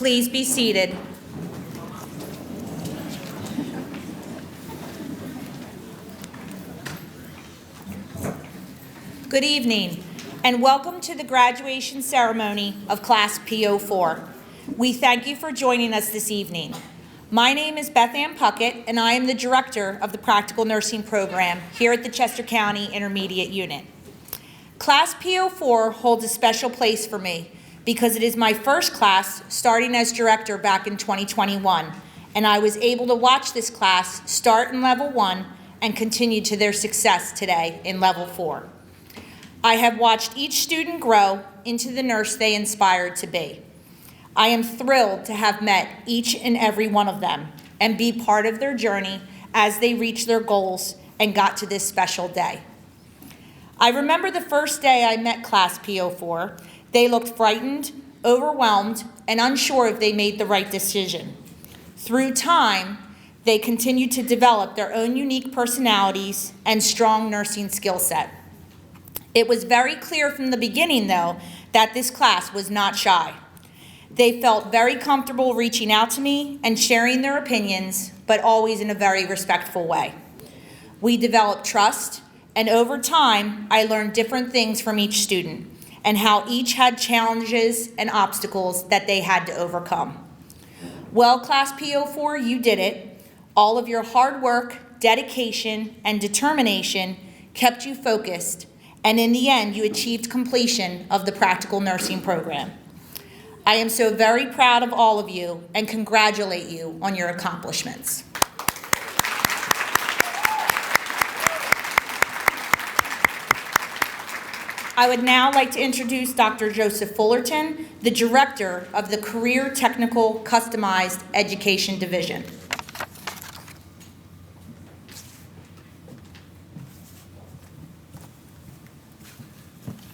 Please be seated. Good evening, and welcome to the graduation ceremony of Class P04. We thank you for joining us this evening. My name is Beth Ann Puckett, and I am the Director of the Practical Nursing Program here at the Chester County Intermediate Unit. Class P04 holds a special place for me because it is my first class starting as director back in 2021, and I was able to watch this class start in Level 1 and continue to their success today in Level 4. I have watched each student grow into the nurse they inspired to be. I am thrilled to have met each and every one of them and be part of their journey as they reach their goals and got to this special day. I remember the first day I met Class P04. They looked frightened, overwhelmed, and unsure if they made the right decision. Through time, they continued to develop their own unique personalities and strong nursing skill set. It was very clear from the beginning, though, that this class was not shy. They felt very comfortable reaching out to me and sharing their opinions, but always in a very respectful way. We developed trust, and over time, I learned different things from each student and how each had challenges and obstacles that they had to overcome. Well, Class P04, you did it. All of your hard work, dedication, and determination kept you focused, and in the end, you achieved completion of the Practical Nursing Program. I am so very proud of all of you and congratulate you on your accomplishments. I would now like to introduce Dr. Joseph Fullerton, the Director of the Career Technical Customized Education Division.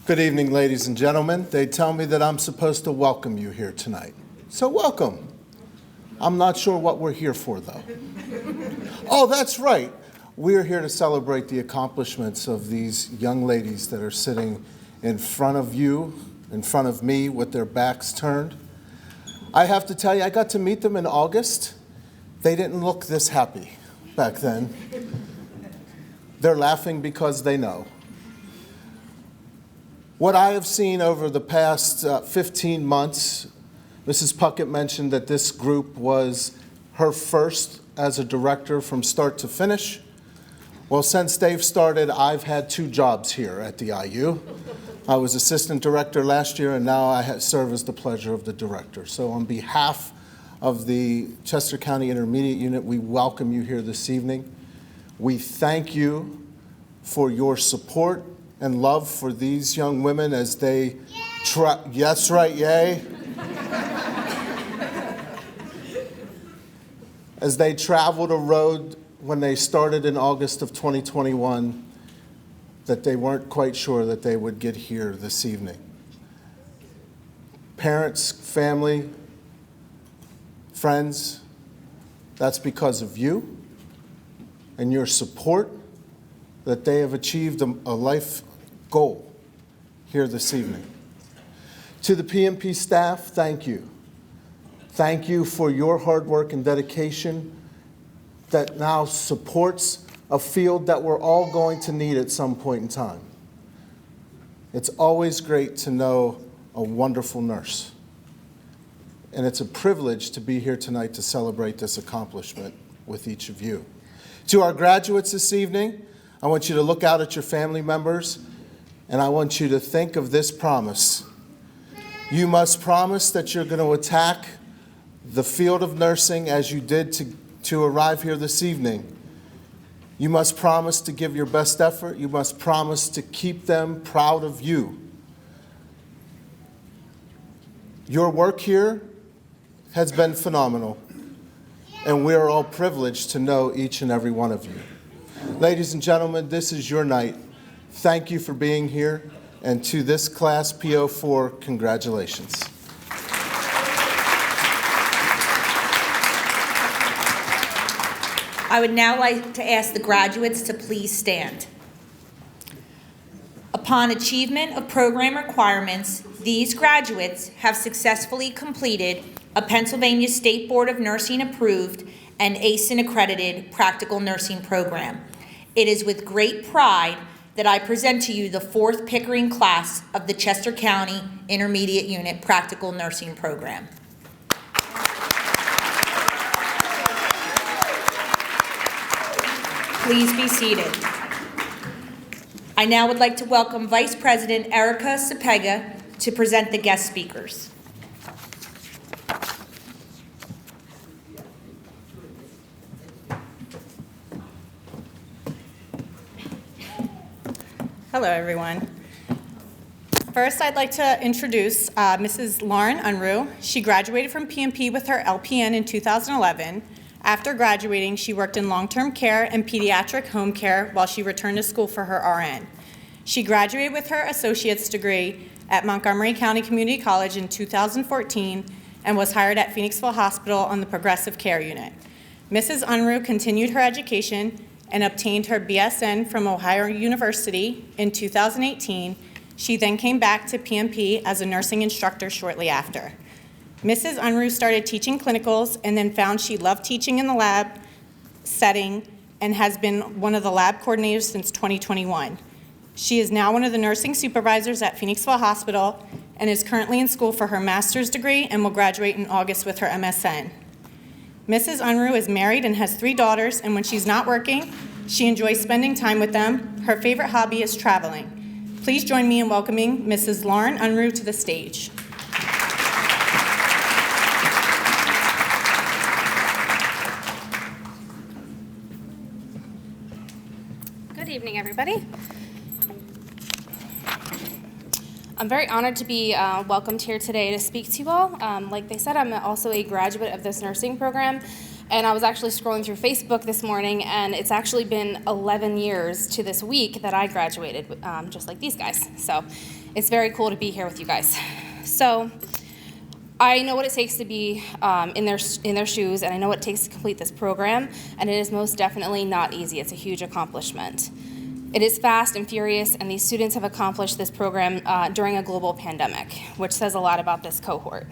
Good evening, ladies and gentlemen. They tell me that I'm supposed to welcome you here tonight. So welcome. I'm not sure what we're here for, though. Oh, that's right. We're here to celebrate the accomplishments of these young ladies that are sitting in front of you, in front of me, with their backs turned. I have to tell you, I got to meet them in August. They didn't look this happy back then. They're laughing because they know. What I have seen over the past 15 months, Mrs. Puckett mentioned that this group was her first as a director from start to finish. Well, since they've started, I've had 2 jobs here at the IU. I was assistant director last year, and now I serve as the pleasure of the director. So on behalf of the Chester County Intermediate Unit, we welcome you here this evening. We thank you for your support and love for these young women as they yes, right, yay. As they traveled a road when they started in August of 2021 that they weren't quite sure that they would get here this evening. Parents, family, friends, that's because of you and your support that they have achieved a life goal here this evening. To the PNP staff, thank you. Thank you for your hard work and dedication that now supports a field that we're all going to need at some point in time. It's always great to know a wonderful nurse. And it's a privilege to be here tonight to celebrate this accomplishment with each of you. To our graduates this evening, I want you to look out at your family members, and I want you to think of this promise. You must promise that you're going to attack the field of nursing as you did to arrive here this evening. You must promise to give your best effort. You must promise to keep them proud of you. Your work here has been phenomenal, and we are all privileged to know each and every one of you. Ladies and gentlemen, this is your night. Thank you for being here, and to this Class P04, congratulations. I would now like to ask the graduates to please stand. Upon achievement of program requirements, these graduates have successfully completed a Pennsylvania State Board of Nursing approved and ASIN accredited practical nursing program. It is with great pride that I present to you the 4th Pickering class of the Chester County Intermediate Unit Practical Nursing Program. Please be seated. I now would like to welcome Vice President Erica Cepega to present the guest speakers. Hello, everyone. First, I'd like to introduce Mrs. Lauren Unruh. She graduated from PNP with her LPN in 2011. After graduating, she worked in long-term care and pediatric home care while she returned to school for her RN. She graduated with her associate's degree at Montgomery County Community College in 2014 and was hired at Phoenixville Hospital on the Progressive Care Unit. Mrs. Unruh continued her education and obtained her BSN from Ohio University in 2018. She then came back to PNP as a nursing instructor shortly after. Mrs. Unruh started teaching clinicals and then found she loved teaching in the lab setting and has been one of the lab coordinators since 2021. She is now one of the nursing supervisors at Phoenixville Hospital and is currently in school for her master's degree and will graduate in August with her MSN. Mrs. Unruh is married and has 3 daughters, and when she's not working, she enjoys spending time with them. Her favorite hobby is traveling. Please join me in welcoming Mrs. Lauren Unruh to the stage. Good evening, everybody. I'm very honored to be welcomed here today to speak to you all. Like they said, I'm also a graduate of this nursing program, and I was actually scrolling through Facebook this morning, and it's actually been 11 years to this week that I graduated, just like these guys. So it's very cool to be here with you guys. So I know what it takes to be in their shoes, and I know what it takes to complete this program, and it is most definitely not easy. It's a huge accomplishment. It is fast and furious, and these students have accomplished this program during a global pandemic, which says a lot about this cohort.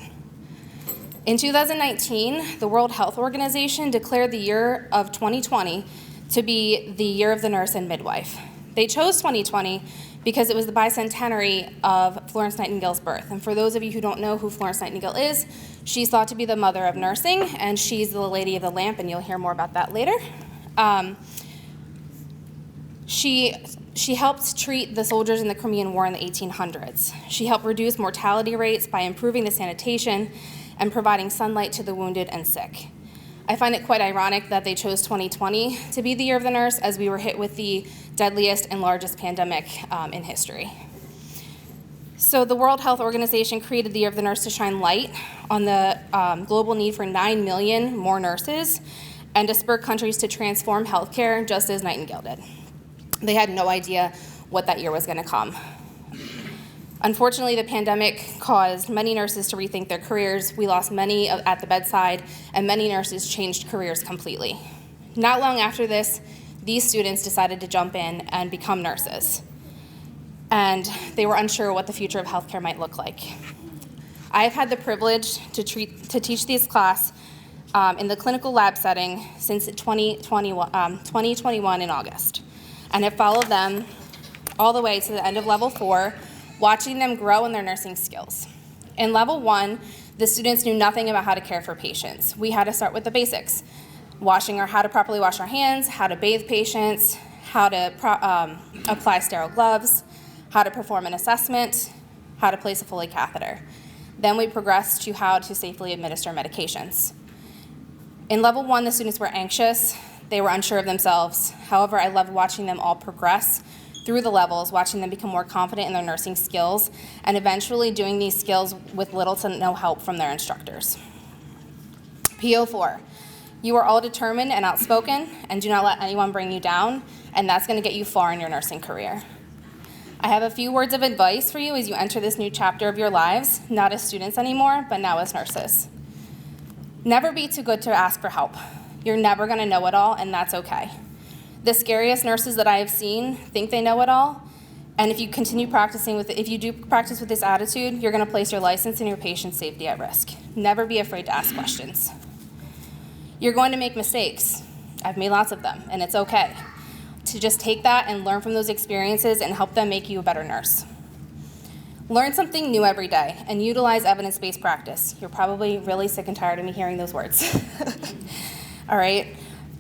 In 2019, the World Health Organization declared the year of 2020 to be the year of the nurse and midwife. They chose 2020 because it was the bicentenary of Florence Nightingale's birth. And for those of you who don't know who Florence Nightingale is, she's thought to be the mother of nursing, and she's the Lady of the Lamp, and you'll hear more about that later. She helped treat the soldiers in the Crimean War in the 1800s. She helped reduce mortality rates by improving the sanitation and providing sunlight to the wounded and sick. I find it quite ironic that they chose 2020 to be the year of the nurse, as we were hit with the deadliest and largest pandemic in history. So the World Health Organization created the Year of the Nurse to shine light on the global need for 9 million more nurses and to spur countries to transform healthcare just as Nightingale did. They had no idea what that year was going to come. Unfortunately, the pandemic caused many nurses to rethink their careers. We lost many at the bedside, and many nurses changed careers completely. Not long after this, these students decided to jump in and become nurses, and they were unsure what the future of healthcare might look like. I've had the privilege to teach this class in the clinical lab setting since 2021 in August, and have followed them all the way to the end of level 4, watching them grow in their nursing skills. In level 1, the students knew nothing about how to care for patients. We had to start with the basics, how to properly wash our hands, how to bathe patients, how to apply sterile gloves, how to perform an assessment, how to place a Foley catheter. Then we progressed to how to safely administer medications. In level 1, the students were anxious. They were unsure of themselves. However, I loved watching them all progress through the levels, watching them become more confident in their nursing skills, and eventually doing these skills with little to no help from their instructors. P04, you are all determined and outspoken, and do not let anyone bring you down, and that's going to get you far in your nursing career. I have a few words of advice for you as you enter this new chapter of your lives, not as students anymore, but now as nurses. Never be too good to ask for help. You're never going to know it all, and that's okay. The scariest nurses that I have seen think they know it all, And if you continue practicing if you do practice with this attitude, you're going to place your license and your patient's safety at risk. Never be afraid to ask questions. You're going to make mistakes. I've made lots of them, and it's okay to just take that and learn from those experiences and help them make you a better nurse. Learn something new every day and utilize evidence-based practice. You're probably really sick and tired of me hearing those words. All right?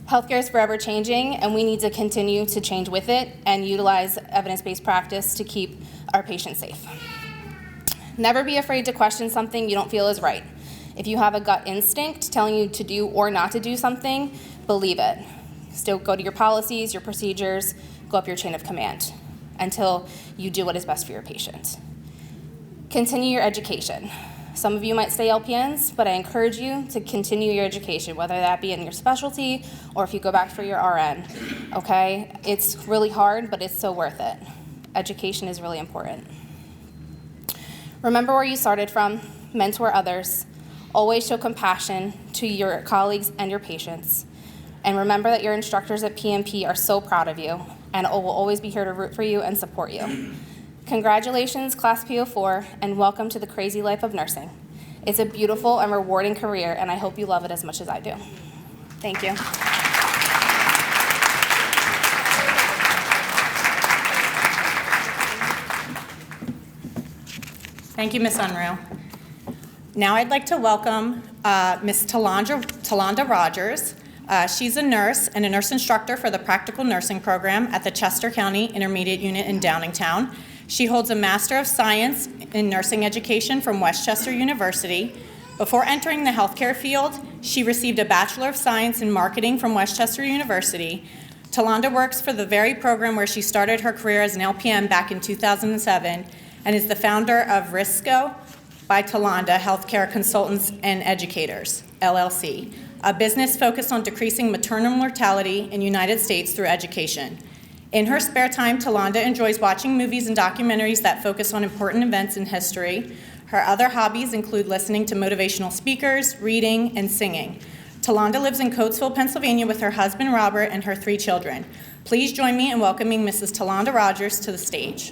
Healthcare is forever changing, and we need to continue to change with it and utilize evidence-based practice to keep our patients safe. Never be afraid to question something you don't feel is right. If you have a gut instinct telling you to do or not to do something, believe it. Still go to your policies, your procedures, go up your chain of command until you do what is best for your patient. Continue your education. Some of you might stay LPNs, but I encourage you to continue your education, whether that be in your specialty or if you go back for your RN, okay? It's really hard, but it's so worth it. Education is really important. Remember where you started from, mentor others, always show compassion to your colleagues and your patients, and remember that your instructors at PNP are so proud of you and will always be here to root for you and support you. Congratulations, Class P04, and welcome to the crazy life of nursing. It's a beautiful and rewarding career, and I hope you love it as much as I do. Thank you. Thank you, Ms. Unruh. Now I'd like to welcome Ms. Talonda Rogers. She's a nurse and a nurse instructor for the Practical Nursing Program at the Chester County Intermediate Unit in Downingtown. She holds a Master of Science in Nursing Education from Westchester University. Before entering the healthcare field, she received a Bachelor of Science in Marketing from Westchester University. Talonda works for the very program where she started her career as an LPN back in 2007 and is the founder of Risco by Talonda Healthcare Consultants and Educators, LLC, a business focused on decreasing maternal mortality in the United States through education. In her spare time, Talonda enjoys watching movies and documentaries that focus on important events in history. Her other hobbies include listening to motivational speakers, reading, and singing. Talonda lives in Coatesville, Pennsylvania with her husband, Robert, and her 3 children. Please join me in welcoming Mrs. Talonda Rogers to the stage.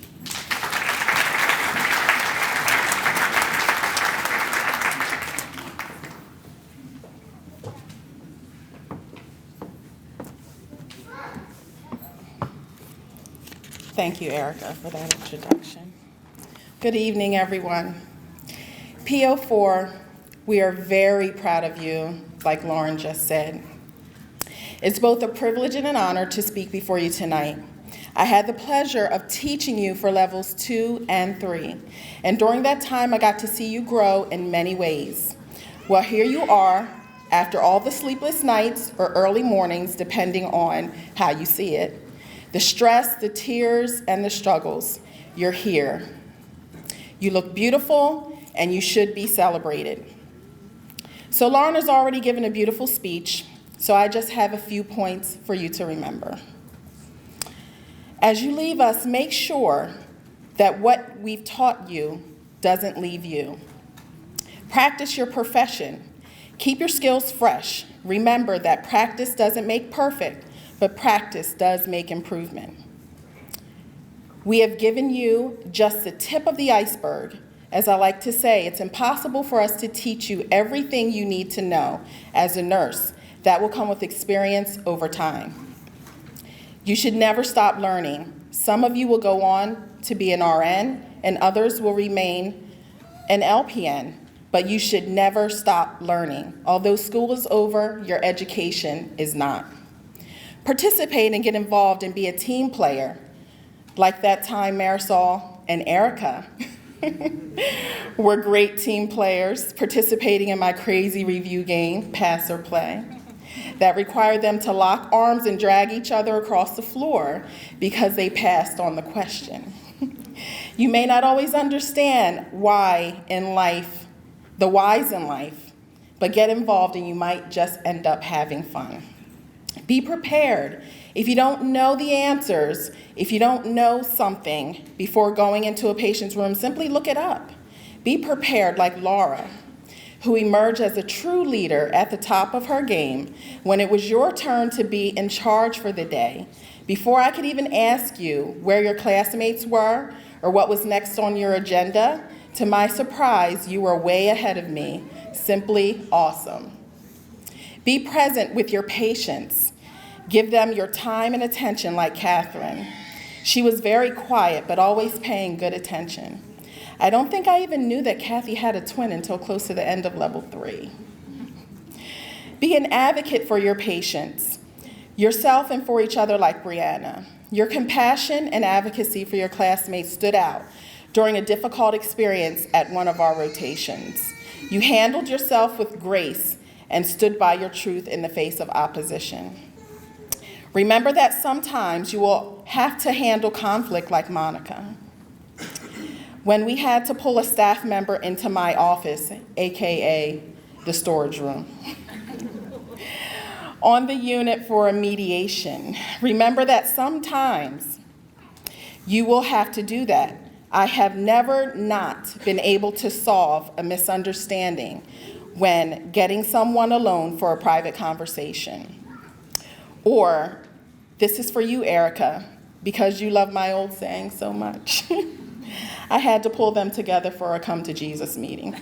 Thank you, Erica, for that introduction. Good evening, everyone. P04, we are very proud of you, like Lauren just said. It's both a privilege and an honor to speak before you tonight. I had the pleasure of teaching you for levels 2 and 3, and during that time, I got to see you grow in many ways. Well, here you are, after all the sleepless nights or early mornings, depending on how you see it. The stress, the tears, and the struggles, you're here. You look beautiful, and you should be celebrated. So Lauren has already given a beautiful speech, so I just have a few points for you to remember. As you leave us, make sure that what we've taught you doesn't leave you. Practice your profession. Keep your skills fresh. Remember that practice doesn't make perfect, but practice does make improvement. We have given you just the tip of the iceberg. As I like to say, it's impossible for us to teach you everything you need to know as a nurse. That will come with experience over time. You should never stop learning. Some of you will go on to be an RN, and others will remain an LPN, but you should never stop learning. Although school is over, your education is not. Participate and get involved and be a team player. Like that time Marisol and Erica were great team players participating in my crazy review game, Pass or Play, that required them to lock arms and drag each other across the floor because they passed on the question. You may not always understand why in life, the whys in life, but get involved and you might just end up having fun. Be prepared. If you don't know the answers, if you don't know something before going into a patient's room, simply look it up. Be prepared like Laura. who emerged as a true leader at the top of her game when it was your turn to be in charge for the day. Before I could even ask you where your classmates were or what was next on your agenda, to my surprise, you were way ahead of me. Simply awesome. Be present with your patients. Give them your time and attention like Catherine. She was very quiet, but always paying good attention. I don't think I even knew that Kathy had a twin until close to the end of level 3. Be an advocate for your patients, yourself and for each other like Brianna. Your compassion and advocacy for your classmates stood out during a difficult experience at one of our rotations. You handled yourself with grace and stood by your truth in the face of opposition. Remember that sometimes you will have to handle conflict like Monica. When we had to pull a staff member into my office, AKA the storage room, on the unit for a mediation, remember that sometimes you will have to do that. I have never not been able to solve a misunderstanding when getting someone alone for a private conversation. Or, this is for you, Erica, because you love my old saying so much. I had to pull them together for a come to Jesus meeting.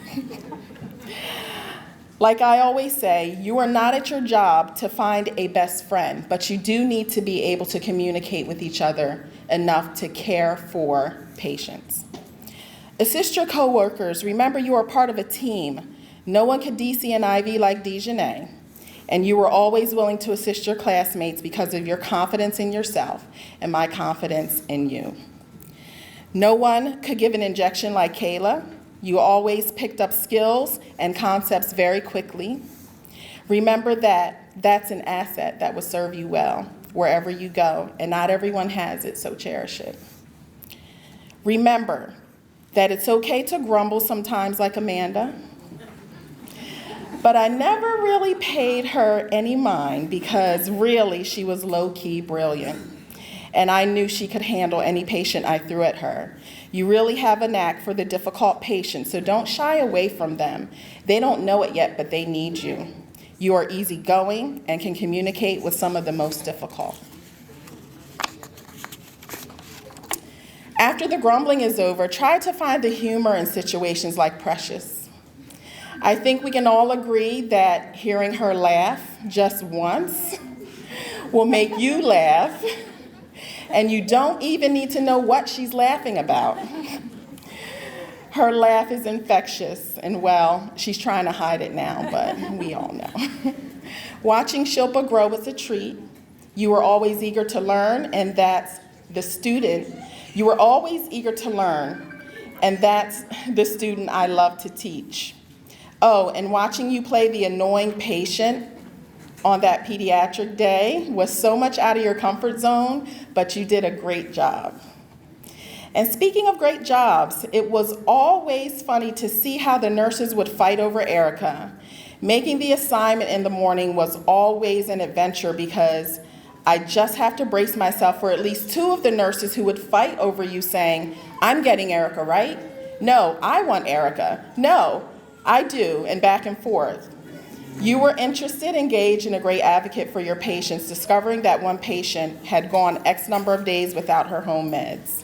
Like I always say, you are not at your job to find a best friend, but you do need to be able to communicate with each other enough to care for patients. Assist your coworkers. Remember, you are part of a team. No one could DC an IV like Dejanay, and you were always willing to assist your classmates because of your confidence in yourself and my confidence in you. No one could give an injection like Kayla. You always picked up skills and concepts very quickly. Remember that that's an asset that will serve you well wherever you go, and not everyone has it, so cherish it. Remember that it's okay to grumble sometimes like Amanda, but I never really paid her any mind because really she was low-key brilliant. And I knew she could handle any patient I threw at her. You really have a knack for the difficult patients, so don't shy away from them. They don't know it yet, but they need you. You are easygoing and can communicate with some of the most difficult. After the grumbling is over, try to find the humor in situations like Precious. I think we can all agree that hearing her laugh just once will make you laugh, and you don't even need to know what she's laughing about. Her laugh is infectious, and well, she's trying to hide it now, but we all know. Watching Shilpa grow was a treat. You were always eager to learn, and that's the student. You were always eager to learn, and that's the student I love to teach. Oh, and watching you play the annoying patient on that pediatric day was so much out of your comfort zone, but you did a great job. And speaking of great jobs, it was always funny to see how the nurses would fight over Erica. Making the assignment in the morning was always an adventure because I just have to brace myself for at least 2 of the nurses who would fight over you saying, "I'm getting Erica, right? No, I want Erica. No, I do," and back and forth. You were interested, engaged, and a great advocate for your patients, discovering that one patient had gone X number of days without her home meds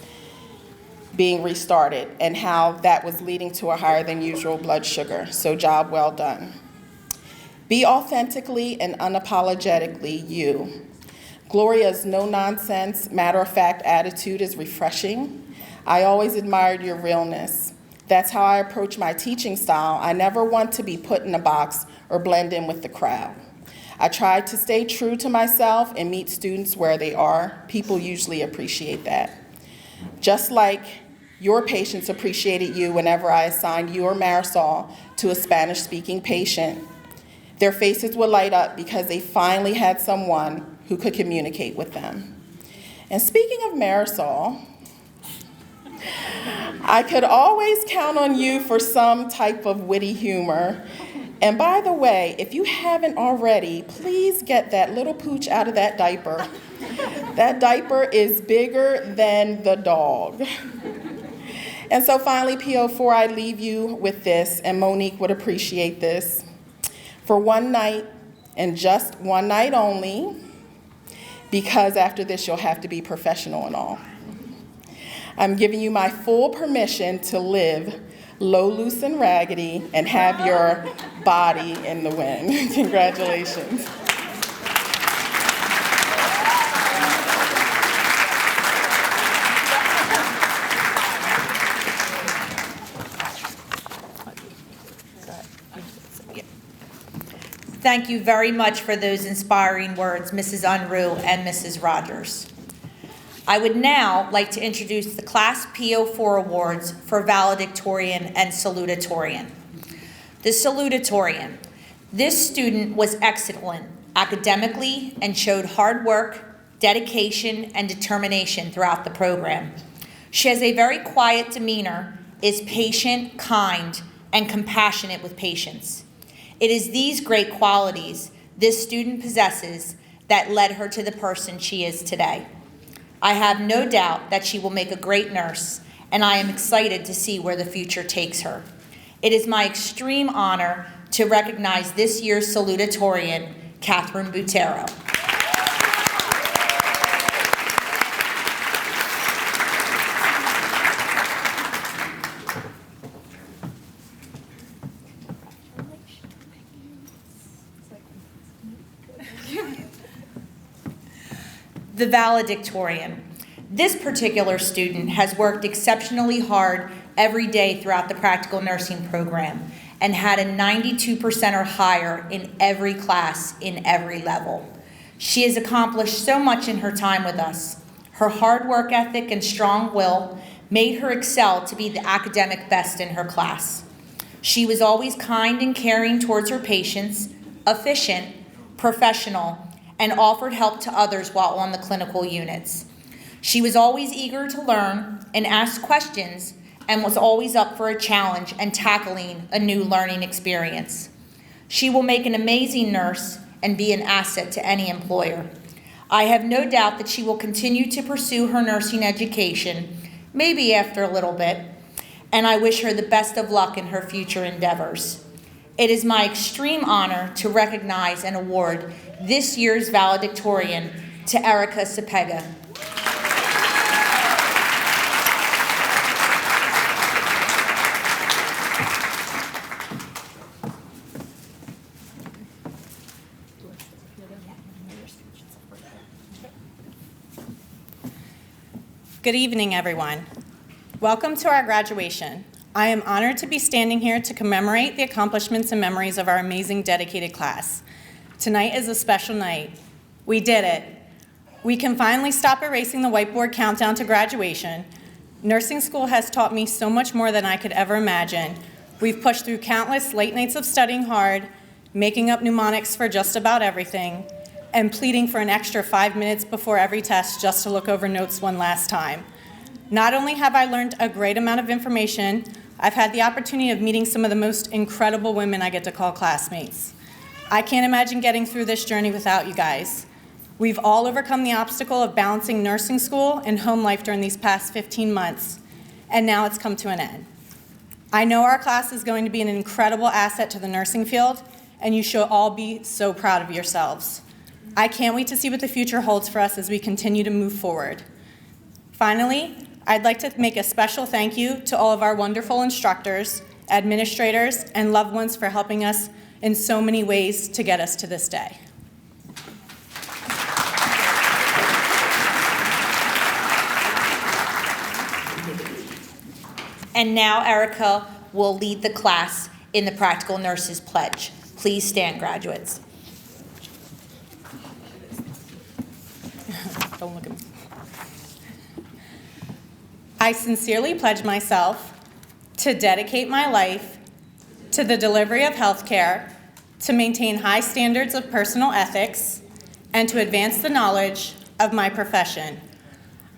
being restarted, and how that was leading to a higher than usual blood sugar. So job well done. Be authentically and unapologetically you. Gloria's no-nonsense, matter-of-fact attitude is refreshing. I always admired your realness. That's how I approach my teaching style. I never want to be put in a box or blend in with the crowd. I try to stay true to myself and meet students where they are. People usually appreciate that. Just like your patients appreciated you whenever I assigned you or Marisol to a Spanish-speaking patient. Their faces would light up because they finally had someone who could communicate with them. And speaking of Marisol, I could always count on you for some type of witty humor. And by the way, if you haven't already, please get that little pooch out of that diaper. That diaper is bigger than the dog. And so finally, P04, I leave you with this, and Monique would appreciate this. For one night, and just one night only, because after this you'll have to be professional and all, I'm giving you my full permission to live low, loose, and raggedy and have your body in the wind. Congratulations. Thank you very much for those inspiring words, Mrs. Unruh and Mrs. Rogers. I would now like to introduce the Class P04 Awards for Valedictorian and Salutatorian. The Salutatorian. This student was excellent academically and showed hard work, dedication, and determination throughout the program. She has a very quiet demeanor, is patient, kind, and compassionate with patients. It is these great qualities this student possesses that led her to the person she is today. I have no doubt that she will make a great nurse, and I am excited to see where the future takes her. It is my extreme honor to recognize this year's salutatorian, Catherine Butero. The valedictorian. This particular student has worked exceptionally hard every day throughout the practical nursing program and had a 92% or higher in every class in every level. She has accomplished so much in her time with us. Her hard work ethic and strong will made her excel to be the academic best in her class. She was always kind and caring towards her patients, efficient, professional, and offered help to others while on the clinical units. She was always eager to learn and ask questions and was always up for a challenge and tackling a new learning experience. She will make an amazing nurse and be an asset to any employer. I have no doubt that she will continue to pursue her nursing education, maybe after a little bit, and I wish her the best of luck in her future endeavors. It is my extreme honor to recognize and award this year's valedictorian to Erica Cepega. Good evening, everyone. Welcome to our graduation. I am honored to be standing here to commemorate the accomplishments and memories of our amazing dedicated class. Tonight is a special night. We did it. We can finally stop erasing the whiteboard countdown to graduation. Nursing school has taught me so much more than I could ever imagine. We've pushed through countless late nights of studying hard, making up mnemonics for just about everything, and pleading for an extra 5 minutes before every test just to look over notes one last time. Not only have I learned a great amount of information, I've had the opportunity of meeting some of the most incredible women I get to call classmates. I can't imagine getting through this journey without you guys. We've all overcome the obstacle of balancing nursing school and home life during these past 15 months, and now it's come to an end. I know our class is going to be an incredible asset to the nursing field, and you should all be so proud of yourselves. I can't wait to see what the future holds for us as we continue to move forward. Finally, I'd like to make a special thank you to all of our wonderful instructors, administrators, and loved ones for helping us in so many ways to get us to this day. And now Erica will lead the class in the Practical Nurses Pledge. Please stand, graduates. Don't look at me. I sincerely pledge myself to dedicate my life to the delivery of health care, to maintain high standards of personal ethics, and to advance the knowledge of my profession.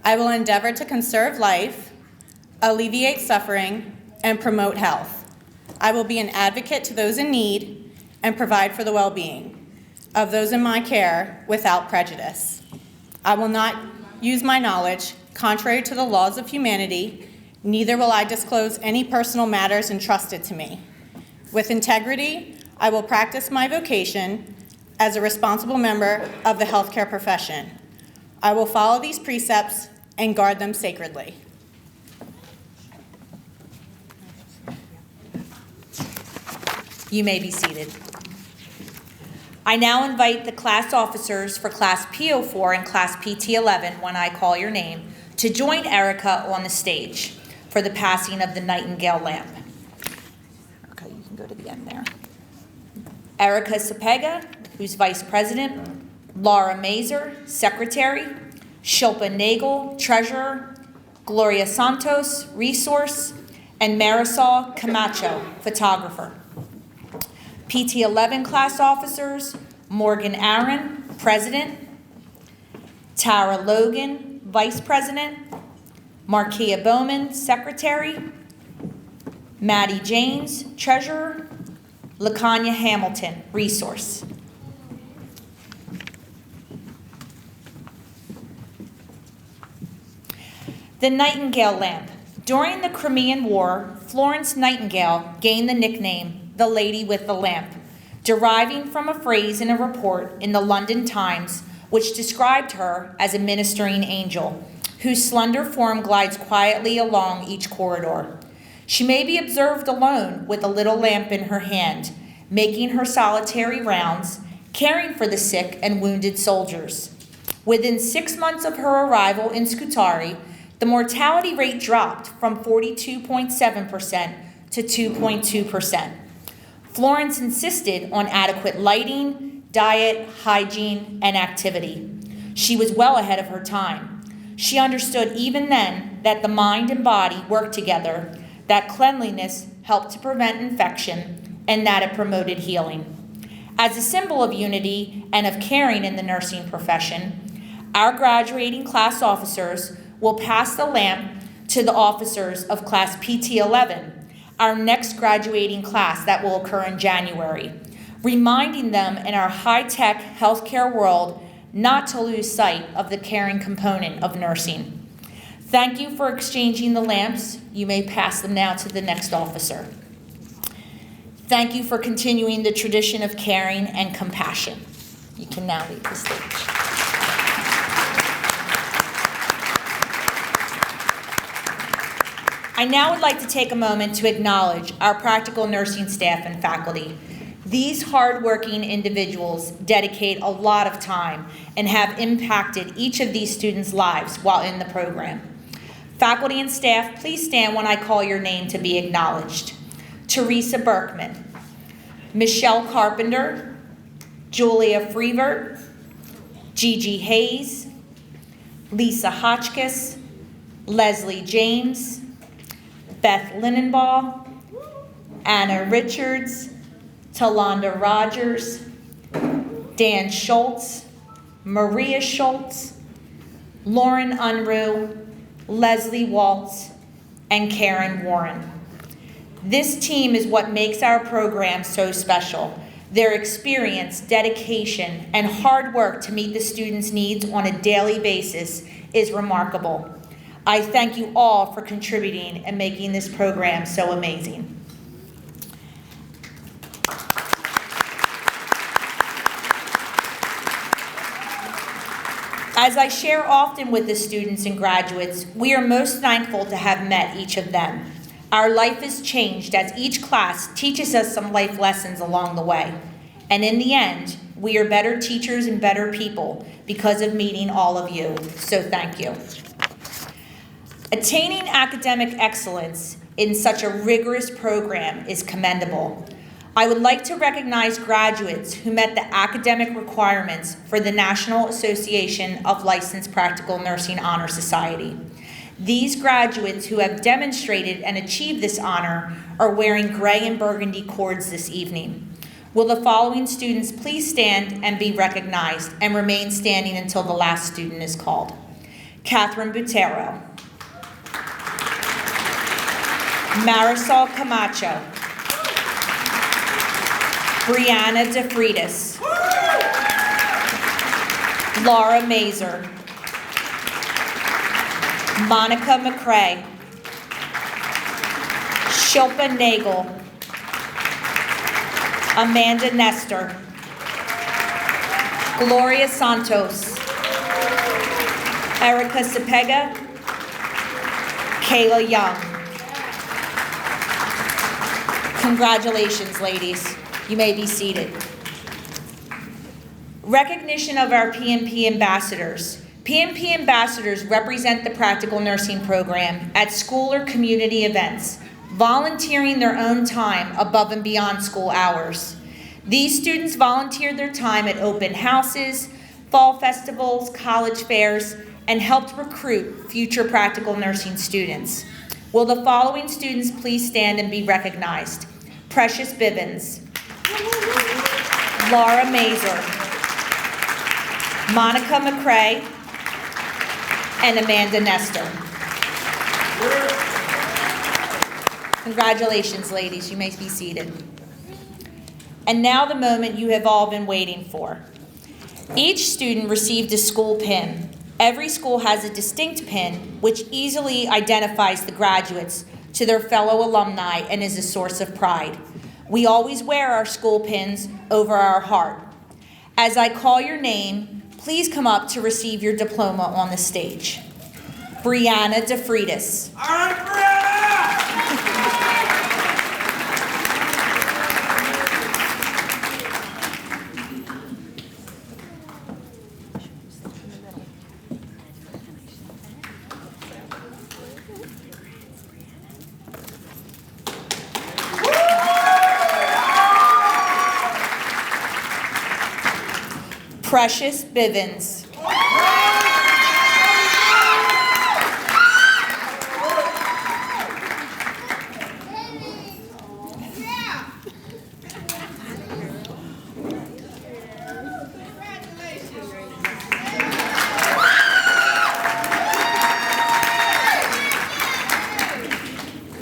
I will endeavor to conserve life, alleviate suffering, and promote health. I will be an advocate to those in need and provide for the well-being of those in my care without prejudice. I will not use my knowledge contrary to the laws of humanity, Neither will I disclose any personal matters entrusted to me. With integrity, I will practice my vocation as a responsible member of the healthcare profession. I will follow these precepts and guard them sacredly. You may be seated. I now invite the class officers for Class P04 and Class PT11, when I call your name, to join Erica on the stage for the passing of the Nightingale lamp. Okay, you can go to the end there. Erica Sapega, who's Vice President, Laura Mazer, Secretary, Shilpa Nagel, Treasurer, Gloria Santos, Resource, and Marisol Camacho, Photographer. PT11 class officers, Morgan Aaron, President, Tara Logan, Vice President, Markia Bowman, Secretary, Maddie James, Treasurer, LaKanya Hamilton, Resource. The Nightingale lamp. During the Crimean War, Florence Nightingale gained the nickname the Lady with the Lamp, deriving from a phrase in a report in the London Times which described her as a ministering angel, whose slender form glides quietly along each corridor. She may be observed alone with a little lamp in her hand, making her solitary rounds, caring for the sick and wounded soldiers. Within 6 months of her arrival in Scutari, the mortality rate dropped from 42.7% to 2.2%. Florence insisted on adequate lighting, diet, hygiene, and activity. She was well ahead of her time. She understood even then that the mind and body worked together, that cleanliness helped to prevent infection, and that it promoted healing. As a symbol of unity and of caring in the nursing profession, our graduating class officers will pass the lamp to the officers of Class PT11, our next graduating class that will occur in January, reminding them in our high-tech healthcare world not to lose sight of the caring component of nursing. Thank you for exchanging the lamps. You may pass them now to the next officer. Thank you for continuing the tradition of caring and compassion. You can now leave the stage. I now would like to take a moment to acknowledge our practical nursing staff and faculty. These hardworking individuals dedicate a lot of time and have impacted each of these students' lives while in the program. Faculty and staff, please stand when I call your name to be acknowledged. Teresa Berkman, Michelle Carpenter, Julia Freevert, Gigi Hayes, Lisa Hotchkiss, Leslie James, Beth Linenbaugh, Anna Richards, Talonda Rogers, Dan Schultz, Maria Schultz, Lauren Unruh, Leslie Waltz, and Karen Warren. This team is what makes our program so special. Their experience, dedication, and hard work to meet the students' needs on a daily basis is remarkable. I thank you all for contributing and making this program so amazing. As I share often with the students and graduates, we are most thankful to have met each of them. Our life is changed as each class teaches us some life lessons along the way. And in the end, we are better teachers and better people because of meeting all of you. So thank you. Attaining academic excellence in such a rigorous program is commendable. I would like to recognize graduates who met the academic requirements for the National Association of Licensed Practical Nursing Honor Society. These graduates who have demonstrated and achieved this honor are wearing gray and burgundy cords this evening. Will the following students please stand and be recognized and remain standing until the last student is called? Catherine Butero, Marisol Camacho, Brianna DeFreitas, Laura Mazer, Monica McCrae, Shilpa Nagel. Amanda Nestor. Gloria Santos. Erica Cepega. Kayla Young. Congratulations, ladies. You may be seated. Recognition of our PNP ambassadors. PNP ambassadors represent the practical nursing program at school or community events, volunteering their own time above and beyond school hours. These students volunteered their time at open houses, fall festivals, college fairs, and helped recruit future practical nursing students. Will the following students please stand and be recognized? Precious Bivens, Laura Mazer, Monica McCrae, and Amanda Nestor. Congratulations, ladies. You may be seated. And now the moment you have all been waiting for. Each student received a school pin. Every school has a distinct pin which easily identifies the graduates to their fellow alumni and is a source of pride. We always wear our school pins over our heart. As I call your name, please come up to receive your diploma on the stage. Brianna DeFreitas. All right, Brianna! Precious Bivens.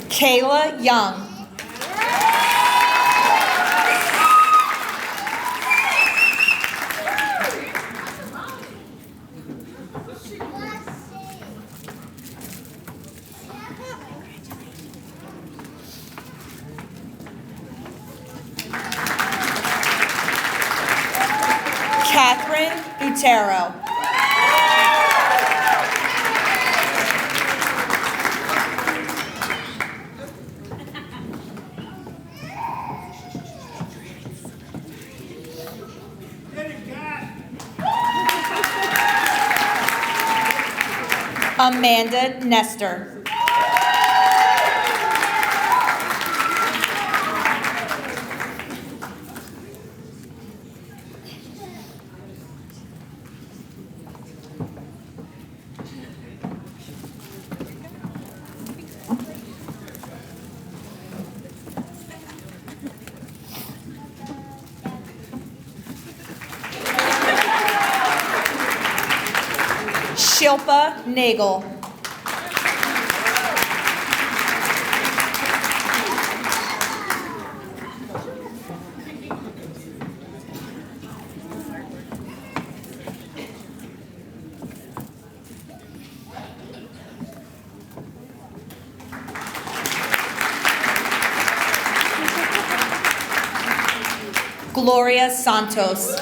Kayla Young. Catherine Butero. Amanda Nestor. Shilpa Nagel. Gloria Santos.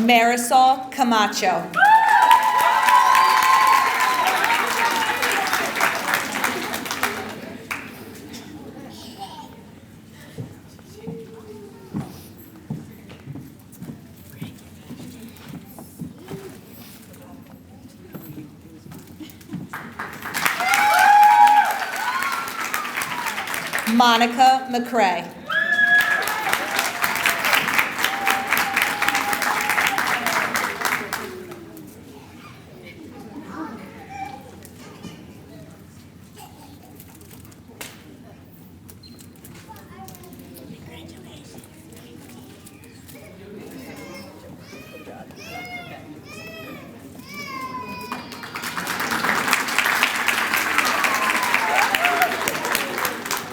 Marisol Camacho. Monica McCrae.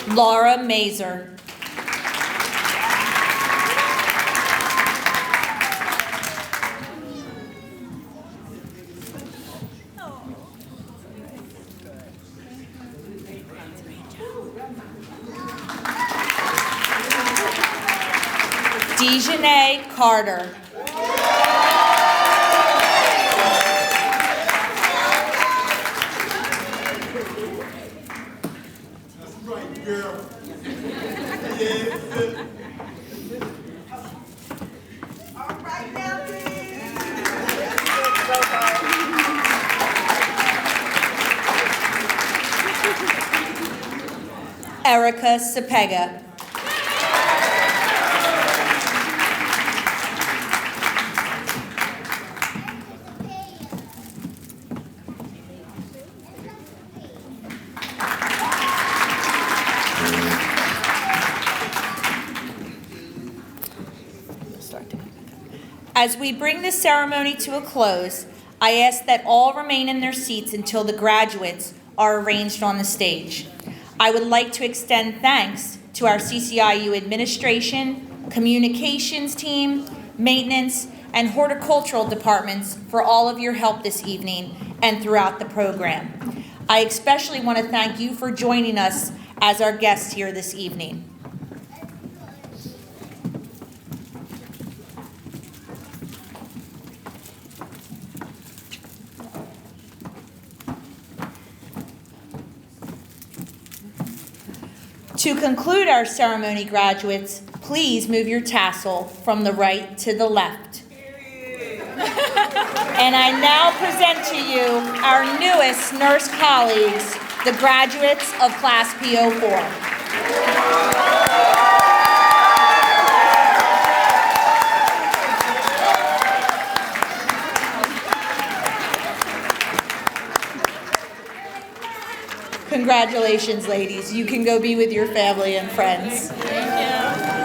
Laura Mazer. Dejanay Carter. That's right, girl. All right now, Erica Cepega. As we bring this ceremony to a close, I ask that all remain in their seats until the graduates are arranged on the stage. I would like to extend thanks to our CCIU administration, communications team, maintenance, and horticultural departments for all of your help this evening and throughout the program. I especially want to thank you for joining us as our guests here this evening. To conclude our ceremony, graduates, please move your tassel from the right to the left. And I now present to you our newest nurse colleagues, the graduates of Class P04. Congratulations, ladies. You can go be with your family and friends. Thank you.